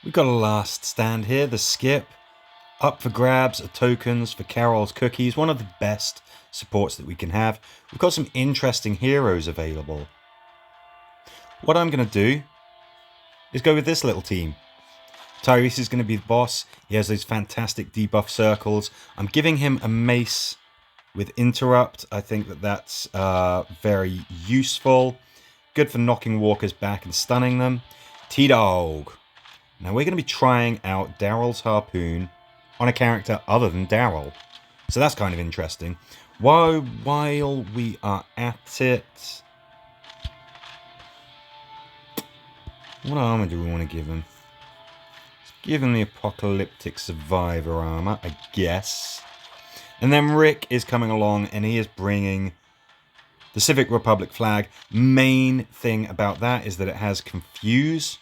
We've got a last stand here, the skip. Up for grabs are tokens for Carol's cookies, one of the best supports that we can have. We've got some interesting heroes available. What I'm going to do is go with this little team. Tyrese is going to be the boss. He has those fantastic debuff circles. I'm giving him a mace with interrupt. I think that that's very useful. Good for knocking walkers back and stunning them. T-Dog. Now we're going to be trying out Daryl's harpoon on a character other than Daryl. So that's kind of interesting. While we are at it, what armor do we want to give him? Let's give him the Apocalyptic Survivor armor, I guess. And then Rick is coming along and he is bringing the Civic Republic flag. Main thing about that is that it has Confuse.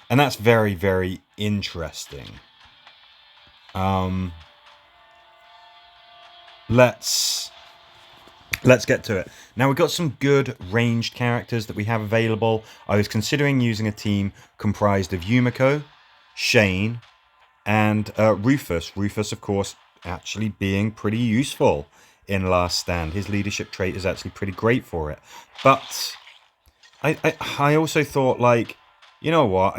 And that's very, very interesting. Let's get to it. Now we've got some good ranged characters that we have available. I was considering using a team comprised of Yumiko, Shane, and Rufus. Rufus, of course, actually being pretty useful in Last Stand. His leadership trait is actually pretty great for it. But I also thought, like, you know what?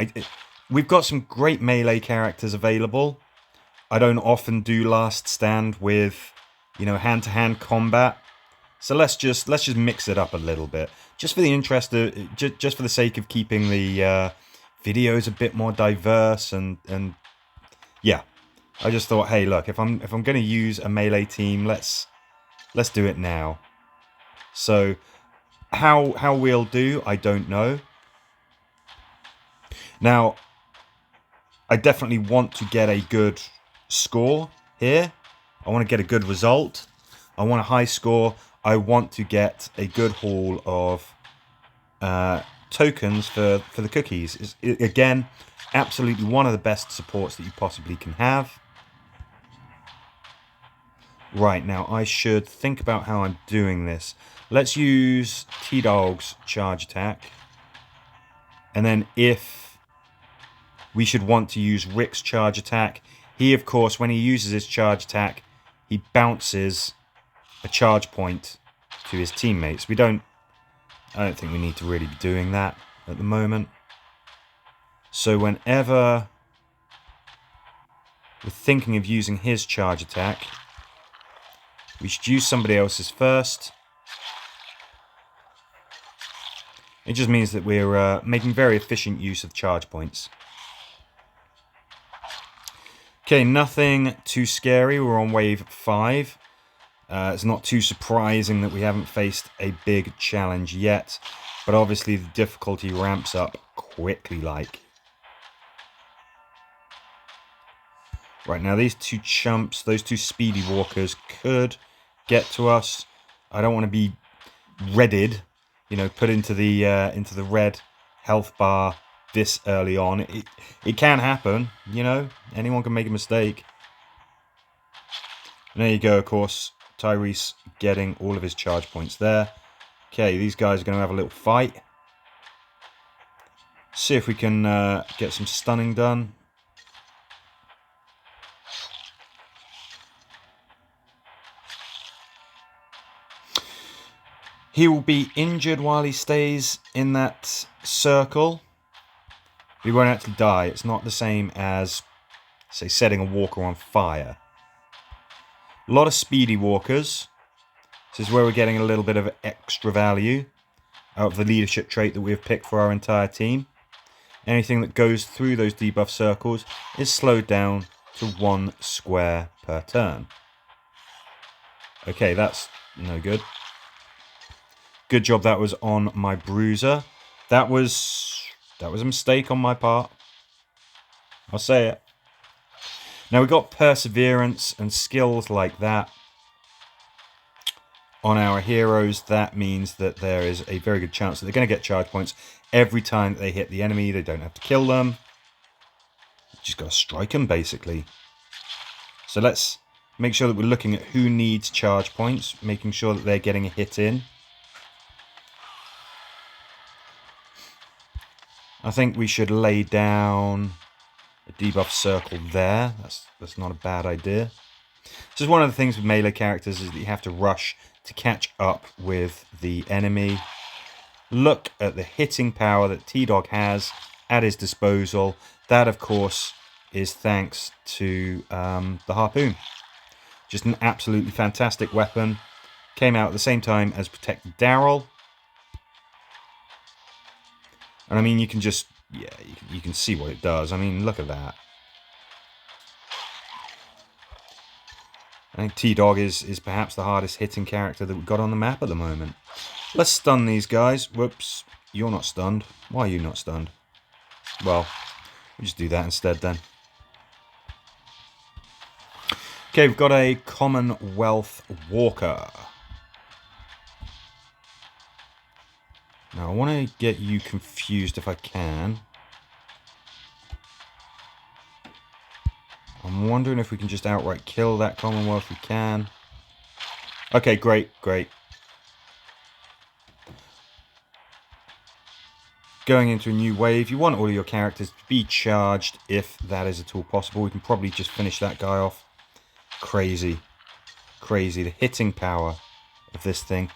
We've got some great melee characters available. I don't often do Last Stand with, you know, hand-to-hand combat. So let's just mix it up a little bit, just for the interest of, just for the sake of keeping the videos a bit more diverse and yeah. I just thought, hey, look, if I'm going to use a melee team, let's do it now. So how we'll do, I don't know. Now, I definitely want to get a good score here. I want to get a good result. I want a high score. I want to get a good haul of tokens for the cookies. Again, absolutely one of the best supports that you possibly can have. Right, now I should think about how I'm doing this. Let's use T-Dog's charge attack. And then if we should want to use Rick's charge attack, he, of course, when he uses his charge attack, he bounces a charge point to his teammates. I don't think we need to really be doing that at the moment. So whenever we're thinking of using his charge attack, we should use somebody else's first. It just means that we're making very efficient use of charge points. Okay, nothing too scary. We're on wave 5. It's not too surprising that we haven't faced a big challenge yet, but obviously the difficulty ramps up quickly like. Right, now these two chumps, those two speedy walkers could get to us. I don't want to be redded, you know, put into the red health bar this early on. It can happen, you know. Anyone can make a mistake. And there you go, of course. Tyrese getting all of his charge points there. Okay, these guys are going to have a little fight. See if we can get some stunning done. He will be injured while he stays in that circle. He won't actually die. It's not the same as, say, setting a walker on fire. A lot of speedy walkers. This is where we're getting a little bit of extra value out of the leadership trait that we've picked for our entire team. Anything that goes through those debuff circles is slowed down to 1 square per turn. Okay, that's no good. Good job that was on my bruiser. That was a mistake on my part. I'll say it. Now we've got perseverance and skills like that on our heroes. That means that there is a very good chance that they're going to get charge points every time that they hit the enemy. They don't have to kill them. You just got to strike them, basically. So let's make sure that we're looking at who needs charge points, making sure that they're getting a hit in. I think we should lay down a debuff circle there. That's not a bad idea. Just one of the things with melee characters is that you have to rush to catch up with the enemy. Look at the hitting power that T-Dog has at his disposal. That, of course, is thanks to the harpoon. Just an absolutely fantastic weapon. Came out at the same time as Protect Daryl. And I mean, you can just, yeah, you can see what it does. I mean, look at that. I think T-Dog is perhaps the hardest hitting character that we've got on the map at the moment. Let's stun these guys. Whoops, you're not stunned. Why are you not stunned? Well, we'll just do that instead then. Okay, we've got a Commonwealth Walker. Now, I want to get you confused if I can. I'm wondering if we can just outright kill that Commonwealth. We can. Okay, great, great. Going into a new wave, you want all of your characters to be charged if that is at all possible. We can probably just finish that guy off. Crazy. Crazy. The hitting power of this thing.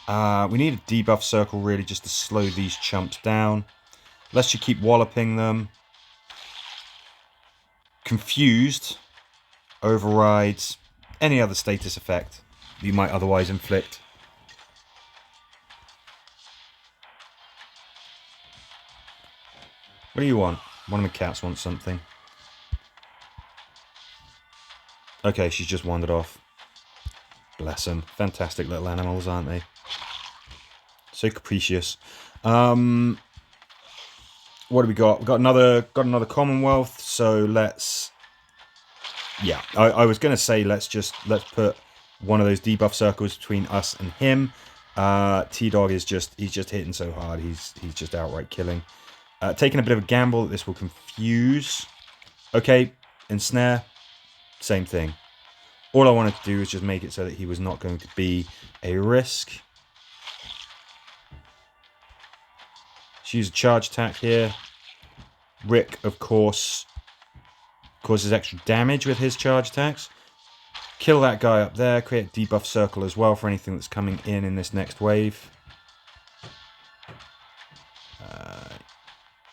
We need a debuff circle really just to slow these chumps down. Let's just keep walloping them. Confused overrides any other status effect you might otherwise inflict. What do you want? One of the cats wants something. Okay, she's just wandered off. Bless them. Fantastic little animals, aren't they? So capricious. What do we got? We've got another Commonwealth, so let's... Yeah, I was going to say let's put one of those debuff circles between us and him. T-Dog is he's just hitting so hard, he's just outright killing. Taking a bit of a gamble that this will confuse. Okay, ensnare, same thing. All I wanted to do was just make it so that he was not going to be a risk. Let's use a charge attack here. Rick, of course, causes extra damage with his charge attacks. Kill that guy up there. Create a debuff circle as well for anything that's coming in this next wave.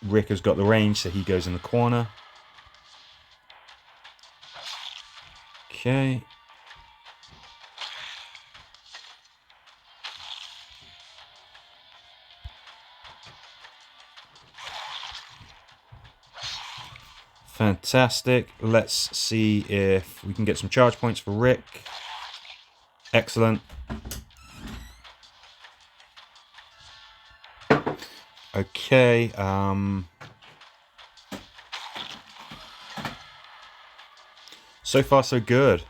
Rick has got the range, so he goes in the corner. Okay. Fantastic. Let's see if we can get some charge points for Rick. Excellent. Okay. So far, so good.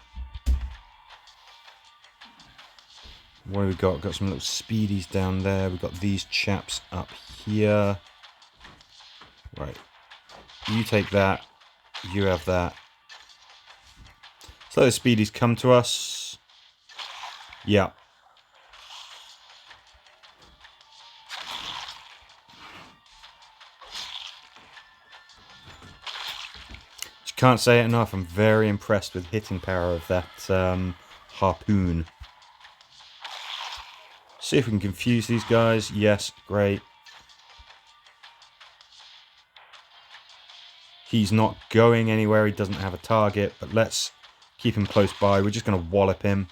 What do we got? We've got some little speedies down there. We've got these chaps up here. Right. You take that. You have that. So the speedies come to us. Yeah. Just can't say it enough. I'm very impressed with hitting power of that harpoon. See if we can confuse these guys. Yes, great. He's not going anywhere. He doesn't have a target, but let's keep him close by. We're just going to wallop him.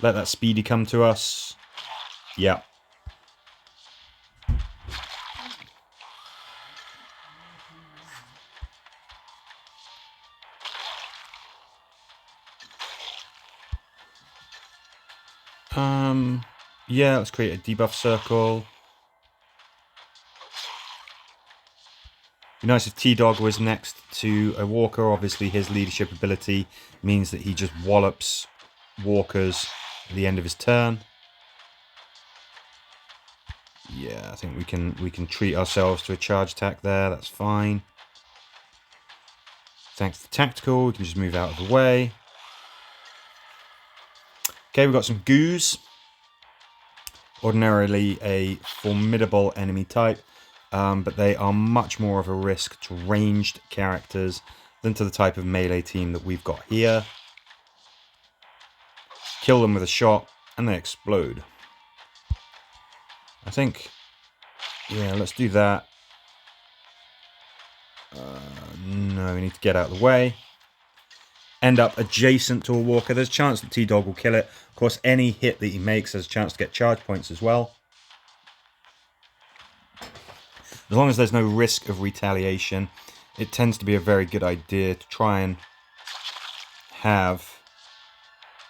Let that speedy come to us. Yeah. Yeah, let's create a debuff circle. Be nice if T-Dog was next to a walker. Obviously, his leadership ability means that he just wallops walkers at the end of his turn. Yeah, I think we can treat ourselves to a charge attack there. That's fine. Thanks to tactical, we can just move out of the way. Okay, we've got some goos. Ordinarily a formidable enemy type, but they are much more of a risk to ranged characters than to the type of melee team that we've got here. Kill them with a shot, and they explode. I think, yeah, let's do that. No, we need to get out of the way. End up adjacent to a walker. There's a chance that T-Dog will kill it. Of course, any hit that he makes has a chance to get charge points as well. As long as there's no risk of retaliation, it tends to be a very good idea to try and have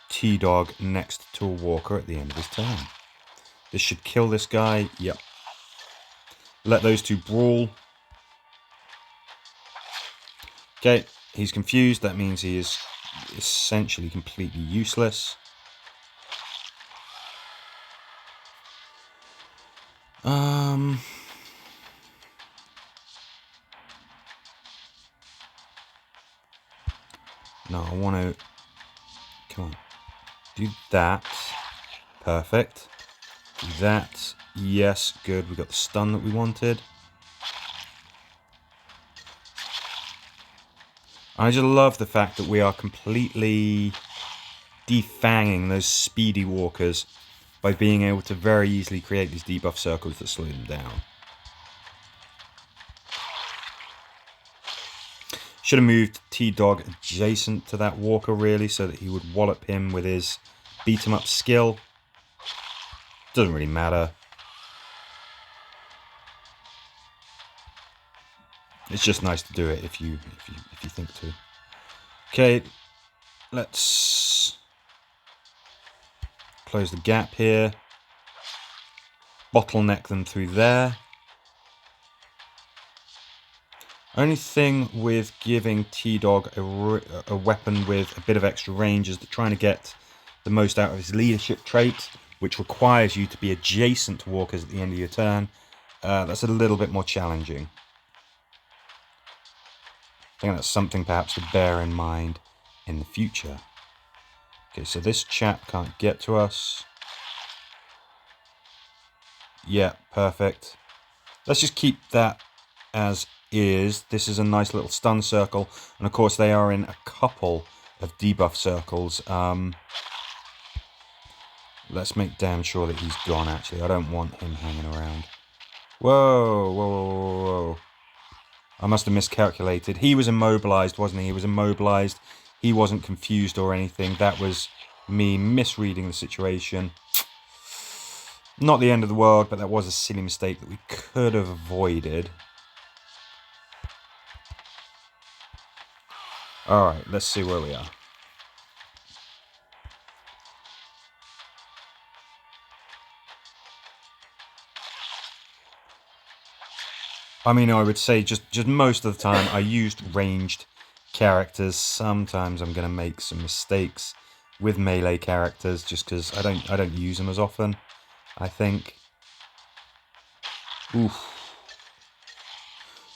T-Dog next to a walker at the end of his turn. This should kill this guy. Yep. Let those two brawl. Okay, he's confused. That means he is essentially completely useless. No, I want to... Come on. Do that. Perfect. Do that. Yes, good. We got the stun that we wanted. I just love the fact that we are completely defanging those speedy walkers by being able to very easily create these debuff circles that slow them down. Should have moved T-Dog adjacent to that walker, really, so that he would wallop him with his beat-em-up skill. Doesn't really matter. It's just nice to do it if you think to. Okay, let's close the gap here. Bottleneck them through there. Only thing with giving T-Dog a weapon with a bit of extra range is that trying to get the most out of his leadership trait, which requires you to be adjacent to walkers at the end of your turn. That's a little bit more challenging. I think that's something perhaps to bear in mind in the future. Okay, so this chap can't get to us. Yeah, perfect. Let's just keep that as is. This is a nice little stun circle, and of course they are in a couple of debuff circles. Let's make damn sure that he's gone, actually. I don't want him hanging around. Whoa, whoa, whoa, whoa, whoa. I must have miscalculated. He was immobilized, wasn't he? He was immobilized. He wasn't confused or anything. That was me misreading the situation. Not the end of the world, but that was a silly mistake that we could have avoided. Alright, let's see where we are. I mean, I would say just most of the time I used ranged characters. Sometimes I'm going to make some mistakes with melee characters just because I don't use them as often, I think. Oof.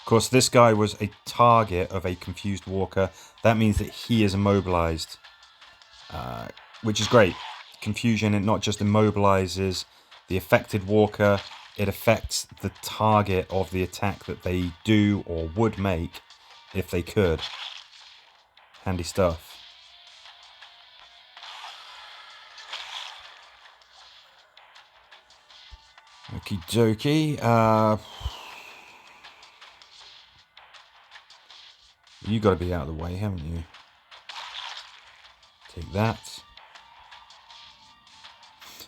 Of course, this guy was a target of a confused walker. That means that he is immobilized, which is great. Confusion, it not just immobilizes the affected walker, it affects the target of the attack that they do or would make if they could. Handy stuff. Okie dokie. You got to be out of the way, haven't you? Take that.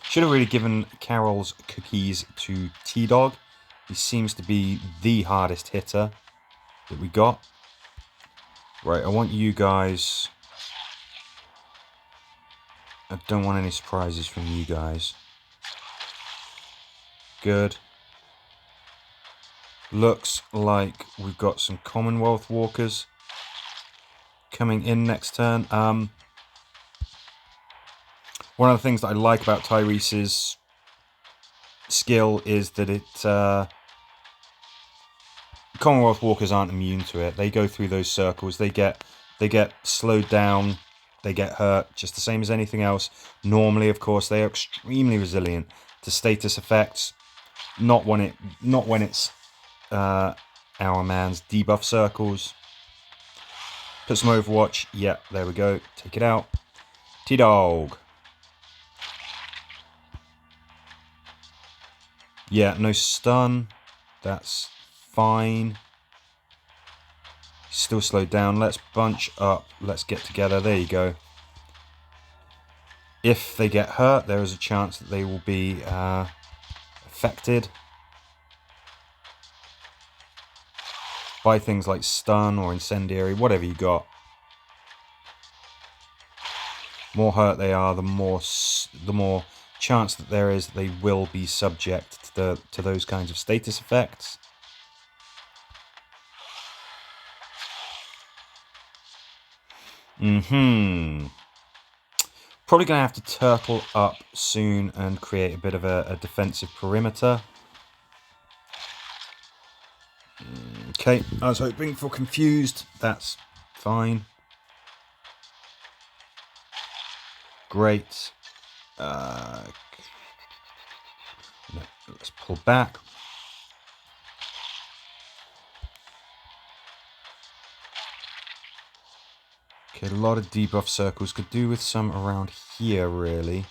Should have really given Carol's cookies to T-Dog. He seems to be the hardest hitter that we got. Right, I want you guys... I don't want any surprises from you guys. Good. Looks like we've got some Commonwealth walkers coming in next turn. One of the things that I like about Tyrese's skill is that it... Commonwealth walkers aren't immune to it. They go through those circles. They get slowed down. They get hurt, just the same as anything else. Normally, of course, they are extremely resilient to status effects. Not when it's our man's debuff circles. Put some Overwatch. Yeah, there we go. Take it out. T-Dog. Yeah, no stun. That's fine. Still slowed down. Let's bunch up. Let's get together. There you go. If they get hurt, there is a chance that they will be affected by things like stun or incendiary, whatever you got. More hurt they are, the more chance that there is that they will be subject to those kinds of status effects. Probably going to have to turtle up soon and create a bit of a defensive perimeter. Okay, I was hoping for confused. That's fine. Great. Let's pull back. Okay, a lot of debuff circles. Could do with some around here, really.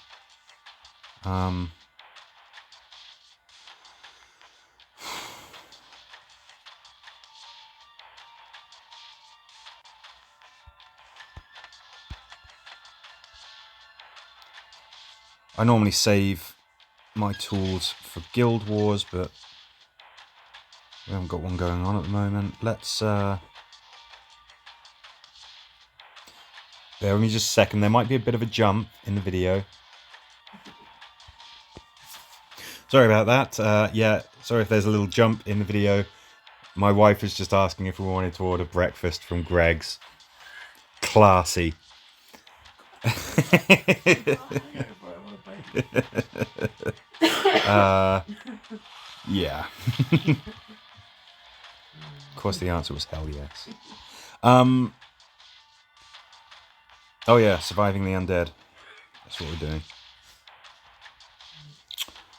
I normally save my tools for Guild Wars, but we haven't got one going on at the moment. Let's bear with me just a second. There might be a bit of a jump in the video. Sorry about that. Yeah, sorry if there's a little jump in the video. My wife was just asking if we wanted to order breakfast from Greg's. Classy. Yeah. Of course the answer was hell yes. Oh yeah, surviving the undead. That's what we're doing.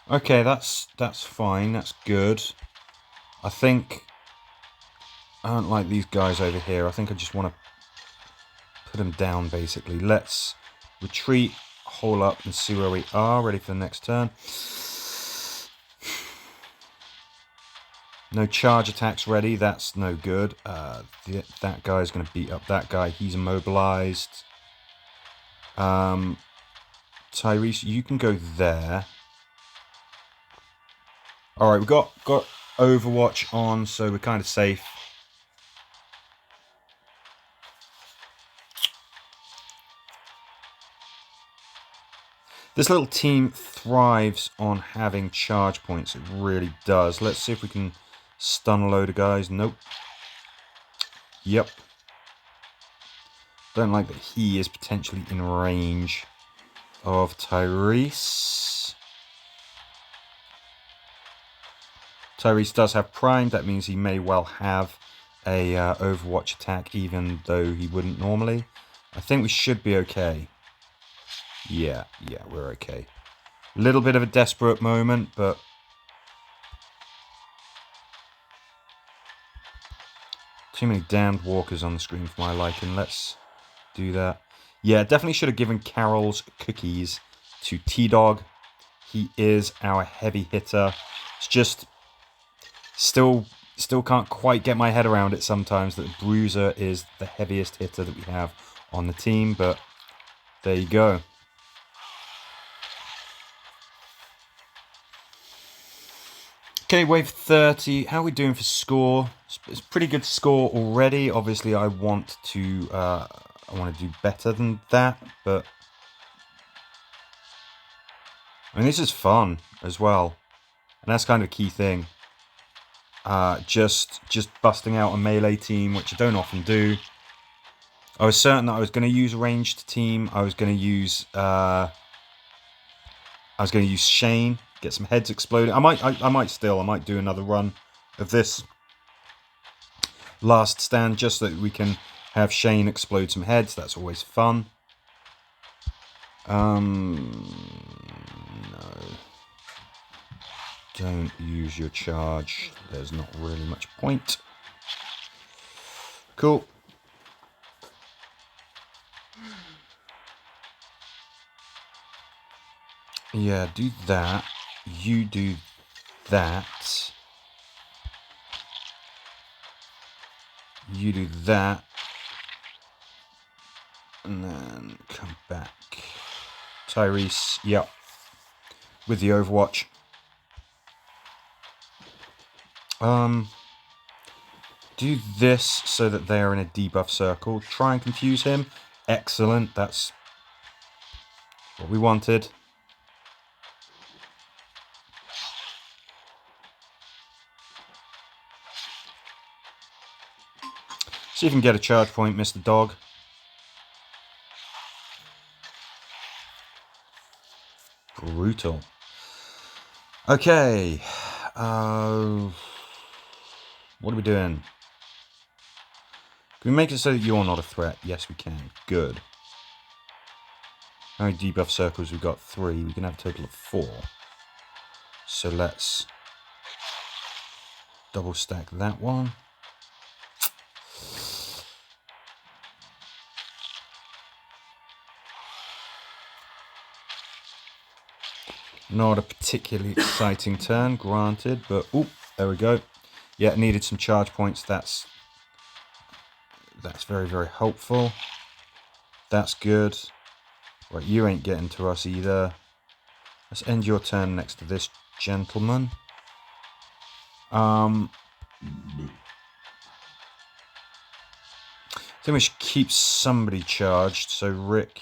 Okay, that's fine. That's good. I think I don't like these guys over here. I think I just want to put them down, basically. Let's retreat, hole up, and see where we are. Ready for the next turn. No charge attacks ready. That's no good. That guy's going to beat up that guy. He's immobilized. Tyrese, you can go there. All right, we've got Overwatch on, so we're kind of safe. This little team thrives on having charge points. It really does. Let's see if we can stun a load of guys. Nope. Yep. Don't like that he is potentially in range of Tyrese. Tyrese does have Prime. That means he may well have a Overwatch attack, even though he wouldn't normally. I think we should be okay. Yeah, we're okay. A little bit of a desperate moment, but too many damned walkers on the screen for my liking. Let's do that. Yeah, definitely should have given Carol's cookies to T-Dog. He is our heavy hitter. It's just still can't quite get my head around it sometimes that Bruiser is the heaviest hitter that we have on the team, but there you go. Okay, wave 30. How are we doing for score? It's pretty good score already. Obviously, I want to do better than that, but I mean, this is fun as well, and that's kind of a key thing. Just busting out a melee team, which I don't often do. I was certain that I was going to use a ranged team. I was going to use Shane. Get some heads exploding. I might do another run of this last stand just so that we can have Shane explode some heads. That's always fun. No. Don't use your charge. There's not really much point. Cool. Yeah, do that. You do that. You do that. And then come back. Tyrese, yep. With the Overwatch. Do this so that they are in a debuff circle. Try and confuse him. Excellent. That's what we wanted. See if you can get a charge point, Mr. Dog. Brutal. Okay. What are we doing? Can we make it so that you're not a threat? Yes, we can. Good. How many debuff circles? We've got 3. We can have a total of 4. So let's double stack that one. Not a particularly exciting turn, granted, but oh, there we go. Yeah, needed some charge points. That's very, very helpful. That's good. Right, you ain't getting to us either. Let's end your turn next to this gentleman. I think we should keep somebody charged. So Rick,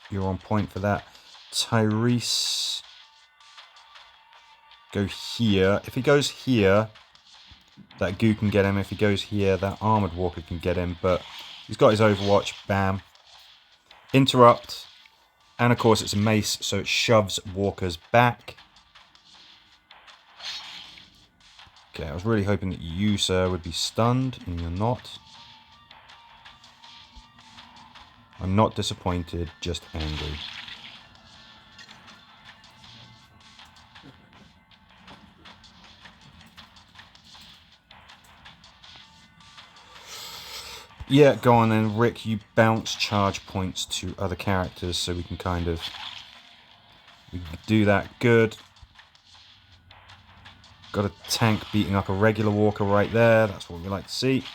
you're on point for that. Tyrese, go here. If he goes here, that goo can get him. If he goes here, that armored walker can get him. But he's got his Overwatch. Bam. Interrupt. And of course it's a mace, so it shoves walkers back. Okay, I was really hoping that you, sir, would be stunned, and you're not. I'm not disappointed, just angry. Yeah, go on then, Rick. You bounce charge points to other characters so we can kind of do that. Good. Got a tank beating up a regular walker right there. That's what we like to see.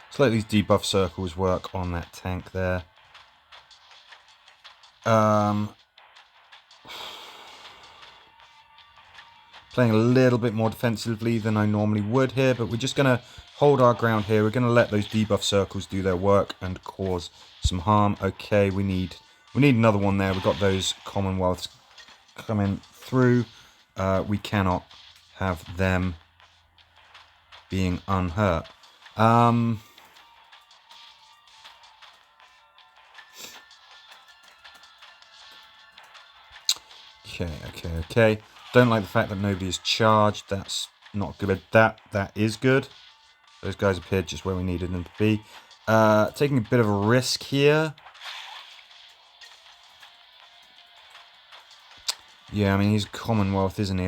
Let's let these debuff circles work on that tank there. Playing a little bit more defensively than I normally would here, but we're just going to hold our ground here. We're going to let those debuff circles do their work and cause some harm. Okay, we need another one there. We've got those Commonwealths coming through. We cannot have them being unhurt. Okay. Don't like the fact that nobody is charged. That's not good. That is good. Those guys appeared just where we needed them to be. Taking a bit of a risk here. Yeah, I mean, he's Commonwealth, isn't he?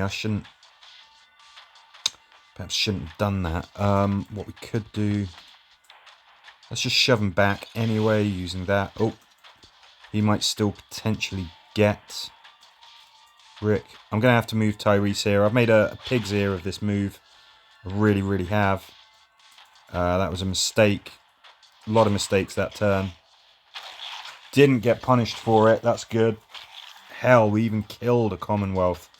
Perhaps shouldn't have done that. What we could do... Let's just shove him back anyway, using that. Oh, he might still potentially get... Rick. I'm going to have to move Tyrese here. I've made a pig's ear of this move. I really, really have. That was a mistake. A lot of mistakes that turn. Didn't get punished for it. That's good. Hell, we even killed a Commonwealth.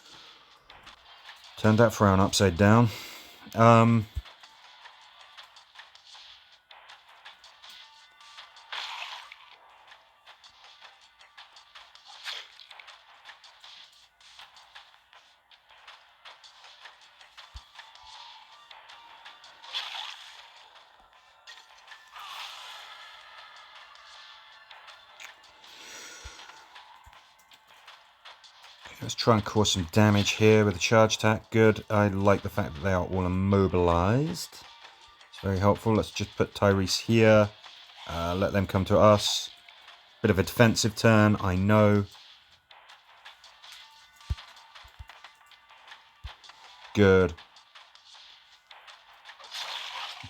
Turned that frown upside down. Let's try and cause some damage here with a charge attack. Good. I like the fact that they are all immobilized. It's very helpful. Let's just put Tyrese here. Let them come to us. Bit of a defensive turn, I know. Good.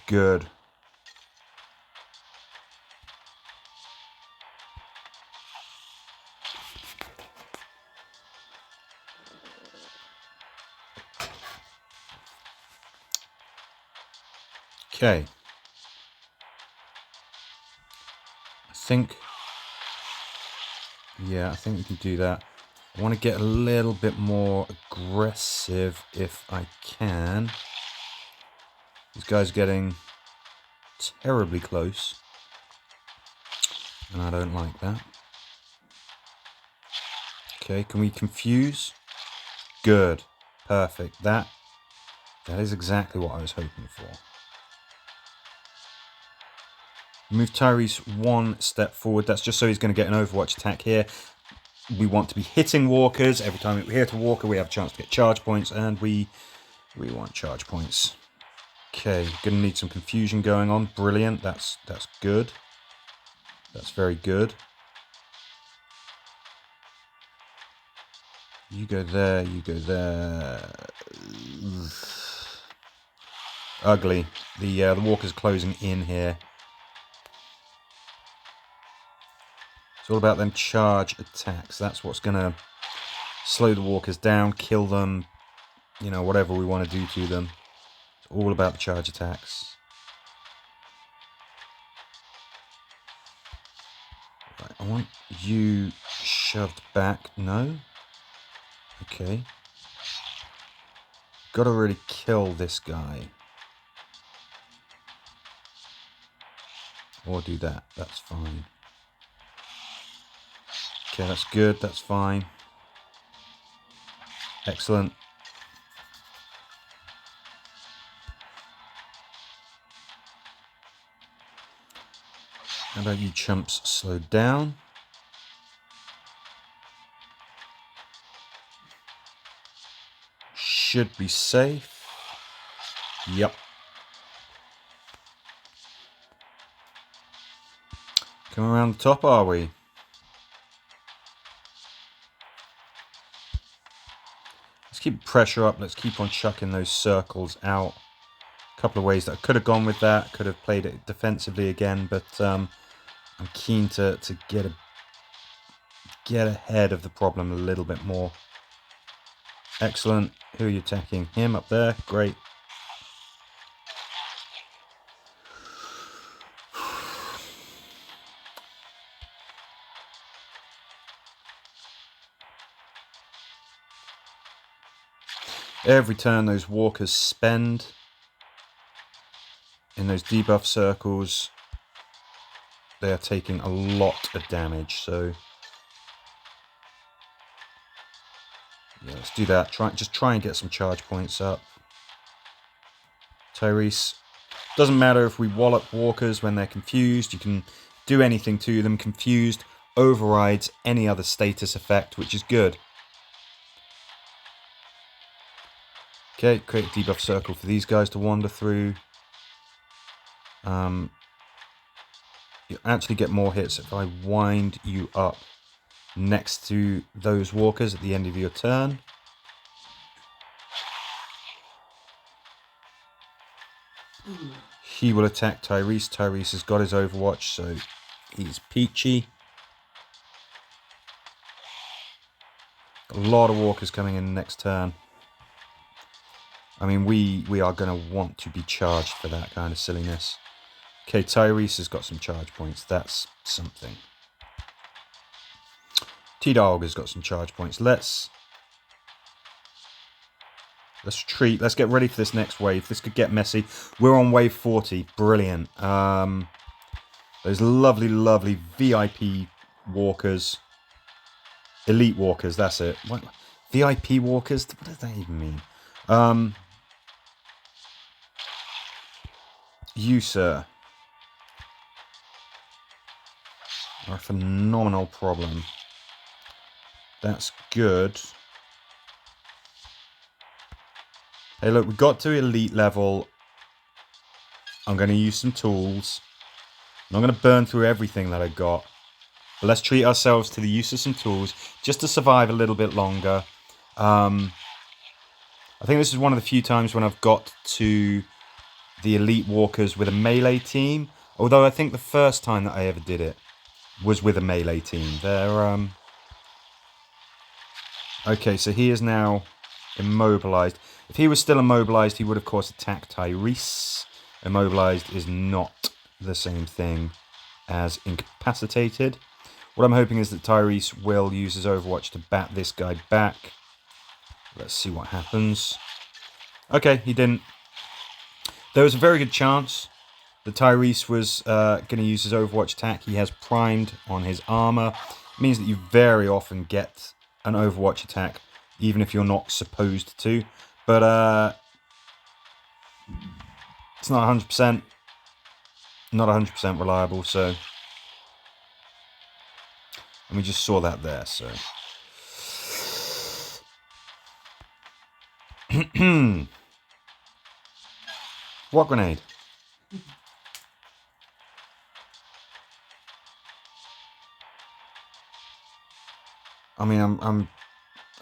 Good. Okay. I think we can do that. I want to get a little bit more aggressive if I can. These guys are getting terribly close. And I don't like that. Okay, can we confuse? Good. Perfect. That is exactly what I was hoping for. Move Tyrese one step forward. That's just so he's going to get an Overwatch attack here. We want to be hitting walkers. Every time we hit a walker, we have a chance to get charge points, and we want charge points. Okay, going to need some confusion going on. Brilliant. That's good. That's very good. You go there. You go there. Ugly. The walker's closing in here. It's all about them charge attacks. That's what's going to slow the walkers down, kill them, you know, whatever we want to do to them. It's all about the charge attacks. Right, I want you shoved back. No? Okay. Got to really kill this guy. Or do that. That's fine. Okay, that's good. That's fine. Excellent. How about you chumps slow down? Should be safe. Yep. Come around the top, are we? Let's keep pressure up. Let's keep on chucking those circles out. A couple of ways that I could have gone with that. Could have played it defensively again, but I'm keen to get ahead of the problem a little bit more. Excellent. Who are you attacking? Him up there. Great. Every turn those walkers spend in those debuff circles, they are taking a lot of damage. So yeah, let's do that. Just try and get some charge points up. Tyrese. Doesn't matter if we wallop walkers when they're confused. You can do anything to them. Confused overrides any other status effect, which is good. Okay, create a debuff circle for these guys to wander through. You actually get more hits if I wind you up next to those walkers at the end of your turn. He will attack Tyrese. Tyrese has got his Overwatch, so he's peachy. A lot of walkers coming in next turn. I mean, we are going to want to be charged for that kind of silliness. Okay, Tyrese has got some charge points. That's something. T-Dog has got some charge points. Let's retreat. Let's get ready for this next wave. This could get messy. We're on wave 40. Brilliant. Those lovely, lovely VIP walkers. Elite walkers, that's it. What? VIP walkers? What does that even mean? You, sir, are a phenomenal problem. That's good. Hey, look, we got to elite level. I'm going to use some tools. I'm not going to burn through everything that I got. But let's treat ourselves to the use of some tools just to survive a little bit longer. I think this is one of the few times when I've got to the elite walkers with a melee team. Although I think the first time that I ever did it was with a melee team. They're okay, so he is now immobilized. If he was still immobilized, he would of course attack Tyrese. Immobilized is not the same thing as incapacitated. What I'm hoping is that Tyrese will use his Overwatch to bat this guy back. Let's see what happens. Okay, he didn't. There was a very good chance that Tyrese was going to use his Overwatch attack. He has primed on his armor. It means that you very often get an Overwatch attack, even if you're not supposed to. But it's not 100%. Not 100% reliable, so... And we just saw that there, so... What grenade? I mean, I'm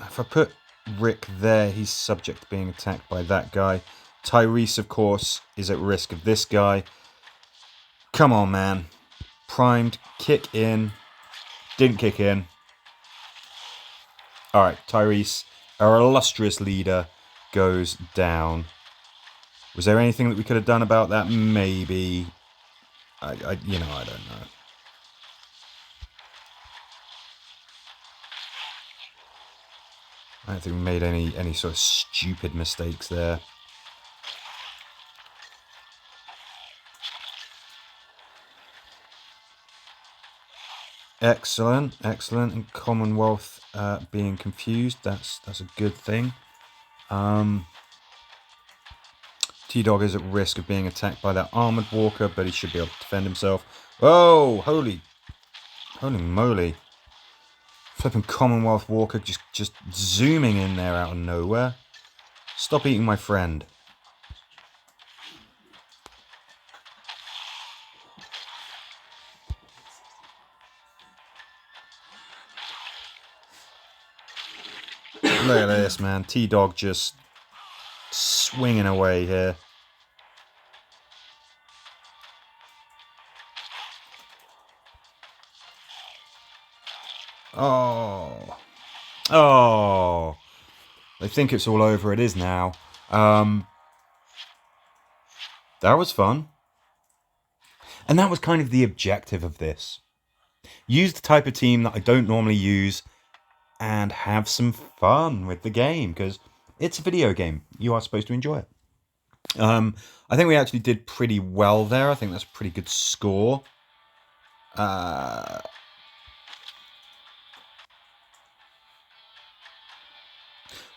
if I put Rick there, he's subject to being attacked by that guy. Tyrese, of course, is at risk of this guy. Come on, man. Primed, kick in. Didn't kick in. Alright, Tyrese, our illustrious leader, goes down. Was there anything that we could have done about that? Maybe. I don't know. I don't think we made any sort of stupid mistakes there. Excellent, excellent. And Commonwealth being confused, that's a good thing. T-Dog is at risk of being attacked by that armored walker, but he should be able to defend himself. Oh, holy moly. Flipping Commonwealth walker just zooming in there out of nowhere. Stop eating my friend. Look at this, man. T-Dog just swinging away here. Oh, they think it's all over. It is now. That was fun. And that was kind of the objective of this. Use the type of team that I don't normally use and have some fun with the game, because it's a video game. You are supposed to enjoy it. I think we actually did pretty well there. I think that's a pretty good score.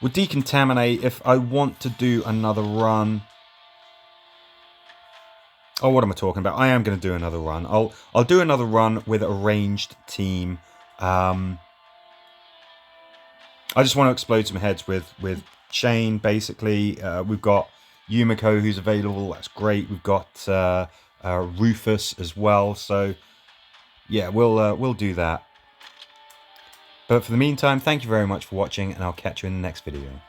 We'll decontaminate if I want to do another run. Oh, what am I talking about? I am going to do another run. I'll do another run with a ranged team. I just want to explode some heads with Shane, basically. We've got Yumiko, who's available. That's great. We've got Rufus as well. So, yeah, we'll do that. But for the meantime, thank you very much for watching, and I'll catch you in the next video.